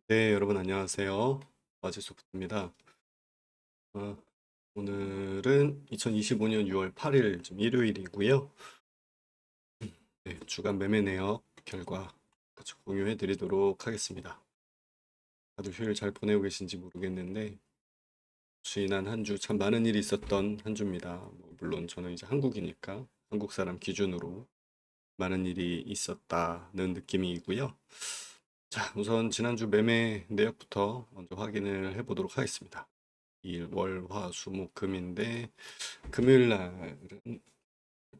네, 여러분 안녕하세요. 바지소프트입니다. 오늘은 2025년 6월 8일 좀 일요일이고요. 네, 주간 매매 내역 결과 같이 공유해 드리도록 하겠습니다. 다들 휴일 잘 보내고 계신지 모르겠는데 지난 한 주 참 많은 일이 있었던 한 주입니다. 물론 저는 이제 한국이니까 한국 사람 기준으로 많은 일이 있었다는 느낌이고요. 자, 우선 지난주 매매 내역부터 먼저 확인을 해 보도록 하겠습니다. 일, 월, 화, 수, 목, 금인데 금요일 날은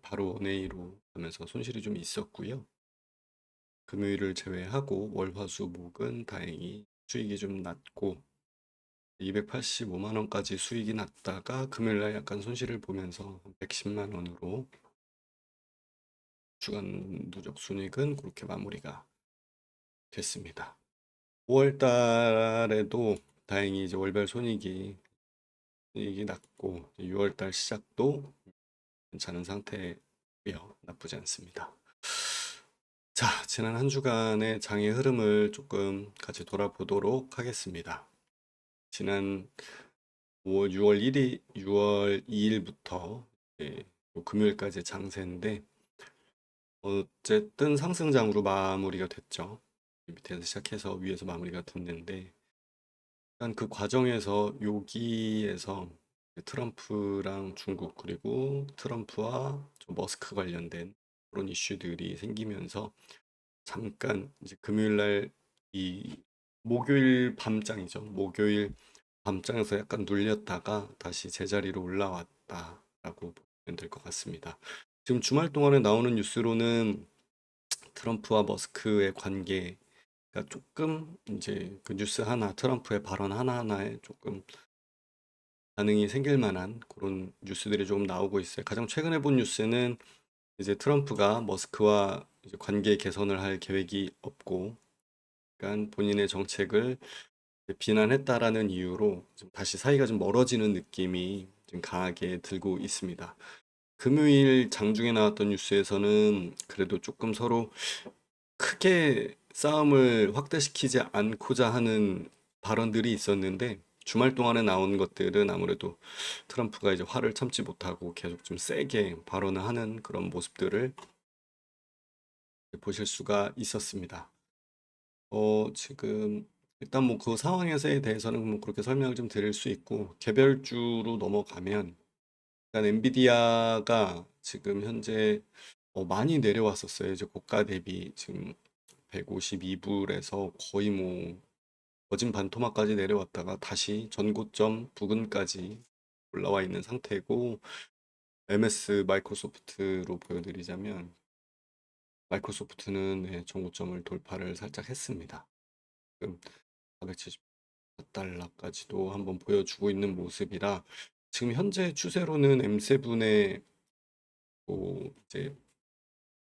바로 원웨이로 하면서 손실이 좀 있었고요. 금요일을 제외하고 월, 화, 수, 목은 다행히 수익이 좀 났고 285만 원까지 수익이 났다가 금요일 날 약간 손실을 보면서 110만 원으로 주간 누적 순익은 그렇게 마무리가 됐습니다. 5월 달에도 다행히 이제 월별 손익이 났고 6월 달 시작도 괜찮은 상태고요. 나쁘지 않습니다. 자, 지난 한 주간의 장의 흐름을 조금 같이 돌아보도록 하겠습니다. 지난 6월 1일, 6월 2일부터 금요일까지 장세인데 어쨌든 상승장으로 마무리가 됐죠. 밑에서 시작해서 위에서 마무리가 됐는데 일단 그 과정에서 여기에서 트럼프랑 중국 그리고 트럼프와 좀 머스크 관련된 그런 이슈들이 생기면서 잠깐 이제 금요일 날 이 목요일 밤장이죠. 목요일 밤장에서 약간 눌렸다가 다시 제자리로 올라왔다라고 보면 될 것 같습니다. 지금 주말 동안에 나오는 뉴스로는 트럼프와 머스크의 관계가 조금 이제 그 뉴스 하나, 트럼프의 발언 하나하나에 조금 반응이 생길 만한 그런 뉴스들이 조금 나오고 있어요. 가장 최근에 본 뉴스는 이제 트럼프가 머스크와 이제 관계 개선을 할 계획이 없고, 그러니까 본인의 정책을 비난했다라는 이유로 좀 다시 사이가 좀 멀어지는 느낌이 좀 강하게 들고 있습니다. 금요일 장중에 나왔던 뉴스에서는 그래도 조금 서로 크게 싸움을 확대시키지 않고자 하는 발언들이 있었는데 주말 동안에 나온 것들은 아무래도 트럼프가 이제 화를 참지 못하고 계속 좀 세게 발언을 하는 그런 모습들을 보실 수가 있었습니다. 지금 일단 뭐 그 상황에서에 대해서는 뭐 그렇게 설명을 좀 드릴 수 있고 개별주로 넘어가면 일단 엔비디아가 지금 현재 많이 내려왔었어요. 이제 고가 대비 지금 152불에서 거의 뭐 거진 반토막까지 내려왔다가 다시 전고점 부근까지 올라와 있는 상태고 MS 마이크로소프트로 보여드리자면 마이크로소프트는 전고점을 돌파를 살짝 했습니다. 지금 474달러까지도 한번 보여주고 있는 모습이라 지금 현재 추세로는 M7의 이제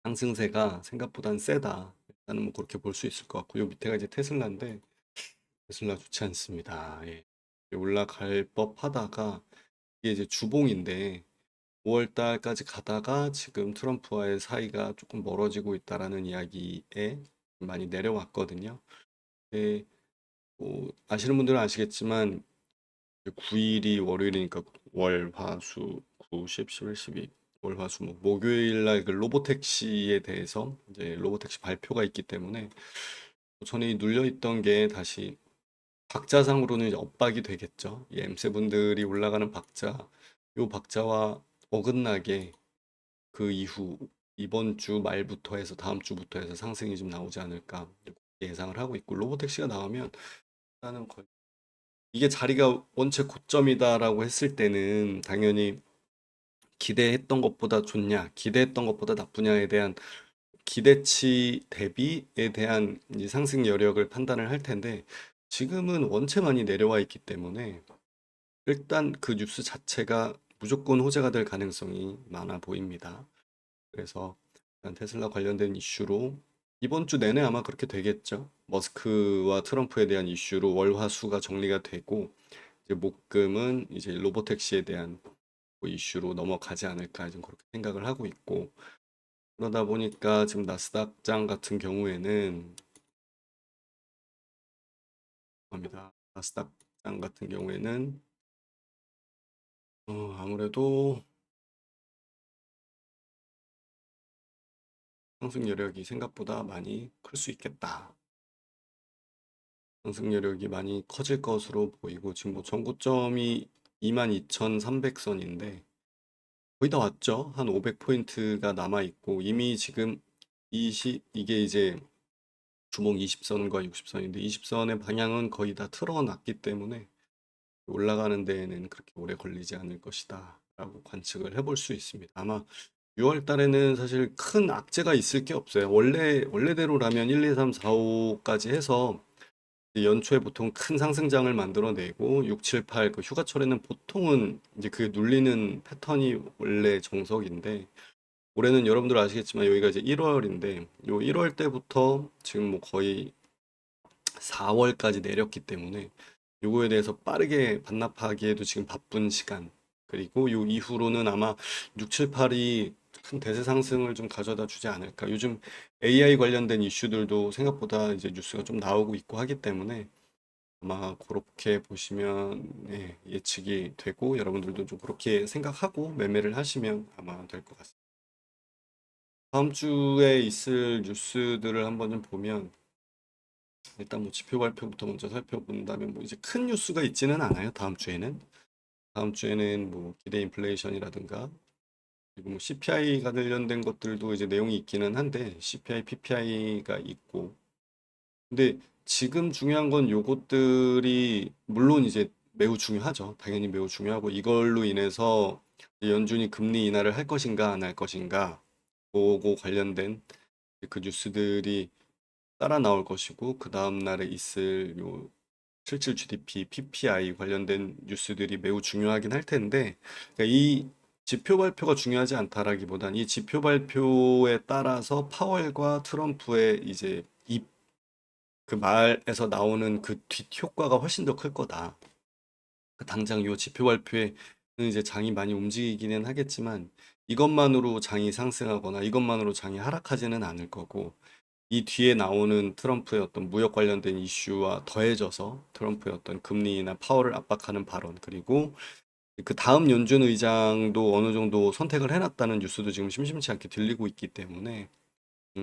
상승세가 생각보단 세다. 일단은 뭐 그렇게 볼 수 있을 것 같고 요 밑에가 이제 테슬라인데 테슬라 좋지 않습니다. 예. 올라갈 법 하다가 이게 이제 주봉인데 5월 달까지 가다가 지금 트럼프와의 사이가 조금 멀어지고 있다라는 이야기에 많이 내려왔거든요. 예, 뭐 아시는 분들은 아시겠지만 9일이 월요일이니까 월, 화, 수, 9, 10, 11, 12 월, 화, 수, 목요일 날 그 로보택시에 대해서 이제 로보택시 발표가 있기 때문에 전에 눌려 있던 게 다시 박자상으로는 이제 엇박이 되겠죠. 이 M세분들이 올라가는 박자, 요 박자와 어긋나게 그 이후 이번 주 말부터 해서 다음 주부터 해서 상승이 좀 나오지 않을까 예상을 하고 있고 로보택시가 나오면 일단은 거의 이게 자리가 원체 고점이다라고 했을 때는 당연히 기대했던 것보다 좋냐, 기대했던 것보다 나쁘냐에 대한 기대치 대비에 대한 이제 상승 여력을 판단을 할 텐데 지금은 원체 많이 내려와 있기 때문에 일단 그 뉴스 자체가 무조건 호재가 될 가능성이 많아 보입니다. 그래서 일단 테슬라 관련된 이슈로 이번 주 내내 아마 그렇게 되겠죠. 머스크와 트럼프에 대한 이슈로 월화수가 정리가 되고 이제 목금은 이제 로보택시에 대한 뭐 이슈로 넘어가지 않을까 좀 그렇게 생각을 하고 있고 그러다 보니까 지금 나스닥장 같은 경우에는 합니다. 나스닥장 같은 경우에는 아무래도 상승 여력이 생각보다 많이 클 수 있겠다. 상승 여력이 많이 커질 것으로 보이고 지금 뭐 전고점이 22,300선인데 거의 다 왔죠. 한 500포인트가 남아 있고 이미 지금 이게 이제 주봉 20선과 60선인데 20선의 방향은 거의 다 틀어놨기 때문에 올라가는 데에는 그렇게 오래 걸리지 않을 것이다 라고 관측을 해볼 수 있습니다. 아마 6월 달에는 사실 큰 악재가 있을 게 없어요. 원래대로라면 1, 2, 3, 4, 5까지 해서 연초에 보통 큰 상승장을 만들어내고 6, 7, 8 그 휴가철에는 보통은 이제 그 눌리는 패턴이 원래 정석인데 올해는 여러분들 아시겠지만 여기가 이제 1월인데 요 1월 때부터 지금 뭐 거의 4월까지 내렸기 때문에 요거에 대해서 빠르게 반납하기에도 지금 바쁜 시간. 그리고 요 이후로는 아마 6, 7, 8이 큰 대세 상승을 좀 가져다 주지 않을까. 요즘 AI 관련된 이슈들도 생각보다 이제 뉴스가 좀 나오고 있고 하기 때문에 아마 그렇게 보시면 예측이 되고 여러분들도 좀 그렇게 생각하고 매매를 하시면 아마 될 것 같습니다. 다음 주에 있을 뉴스들을 한번 좀 보면 일단 뭐 지표 발표부터 먼저 살펴본다면 뭐 이제 큰 뉴스가 있지는 않아요. 다음 주에는 뭐 기대 인플레이션이라든가 그리고 뭐 CPI 관련된 것들도 이제 내용이 있기는 한데 CPI, PPI가 있고 근데 지금 중요한 건 요것들이 물론 이제 매우 중요하죠. 당연히 매우 중요하고 이걸로 인해서 연준이 금리 인하를 할 것인가 안 할 것인가 그거 관련된 그 뉴스들이 따라 나올 것이고 그 다음 날에 있을 요 실질 GDP, PPI 관련된 뉴스들이 매우 중요하긴 할 텐데 그러니까 이 지표 발표가 중요하지 않다라기보단 이 지표 발표에 따라서 파월과 트럼프의 이제 그 말에서 나오는 그 뒷효과가 훨씬 더 클 거다. 그 당장 요 지표 발표에는 이제 장이 많이 움직이기는 하겠지만 이것만으로 장이 상승하거나 이것만으로 장이 하락하지는 않을 거고 이 뒤에 나오는 트럼프의 어떤 무역 관련된 이슈와 더해져서 트럼프의 어떤 금리나 파월을 압박하는 발언 그리고 그 다음 연준 의장도 어느 정도 선택을 해놨다는 뉴스도 지금 심심치 않게 들리고 있기 때문에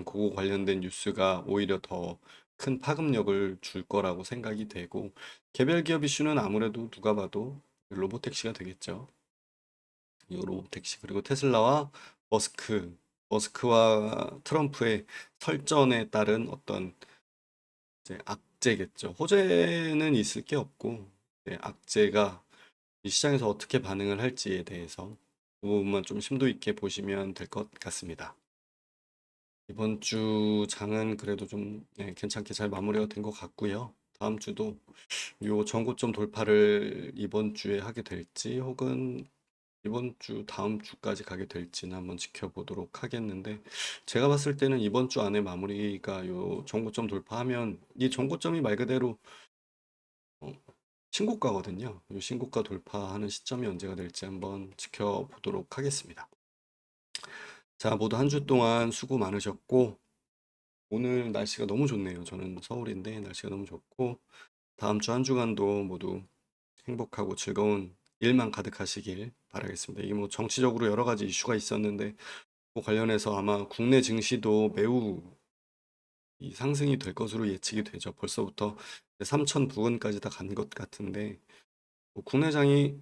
그거 관련된 뉴스가 오히려 더 큰 파급력을 줄 거라고 생각이 되고 개별 기업 이슈는 아무래도 누가 봐도 로보택시가 되겠죠. 이 로보택시 그리고 테슬라와 머스크와 트럼프의 설전에 따른 어떤 이제 악재겠죠. 호재는 있을 게 없고 악재가 이 시장에서 어떻게 반응을 할지에 대해서 그 부분만 좀 심도 있게 보시면 될 것 같습니다. 이번 주 장은 그래도 좀 괜찮게 잘 마무리가 된 것 같고요. 다음 주도 요 전고점 돌파를 이번 주에 하게 될지 혹은 이번 주 다음 주까지 가게 될지는 한번 지켜보도록 하겠는데 제가 봤을 때는 이번 주 안에 마무리가 요 전고점 돌파하면 이 전고점이 말 그대로 어, 신고가거든요. 이 신고가 돌파하는 시점이 언제가 될지 한번 지켜보도록 하겠습니다. 자, 모두 한 주 동안 수고 많으셨고 오늘 날씨가 너무 좋네요. 저는 서울인데 날씨가 너무 좋고 다음 주 한 주간도 모두 행복하고 즐거운 일만 가득하시길 바라겠습니다. 이게 뭐 정치적으로 여러 가지 이슈가 있었는데 그 관련해서 아마 국내 증시도 매우 이 상승이 될 것으로 예측이 되죠. 벌써부터 3천 부근까지 다 간 것 같은데 뭐 국내장이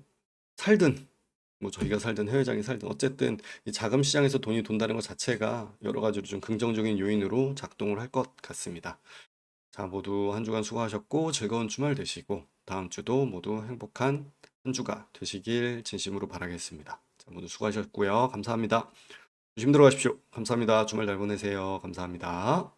살든 뭐 저희가 살든 해외장이 살든 어쨌든 이 자금 시장에서 돈이 돈다는 것 자체가 여러 가지로 좀 긍정적인 요인으로 작동을 할 것 같습니다. 자, 모두 한 주간 수고하셨고 즐거운 주말 되시고 다음 주도 모두 행복한 한 주가 되시길 진심으로 바라겠습니다. 자, 모두 수고하셨고요. 감사합니다. 조심 들어가십시오. 감사합니다. 주말 잘 보내세요. 감사합니다.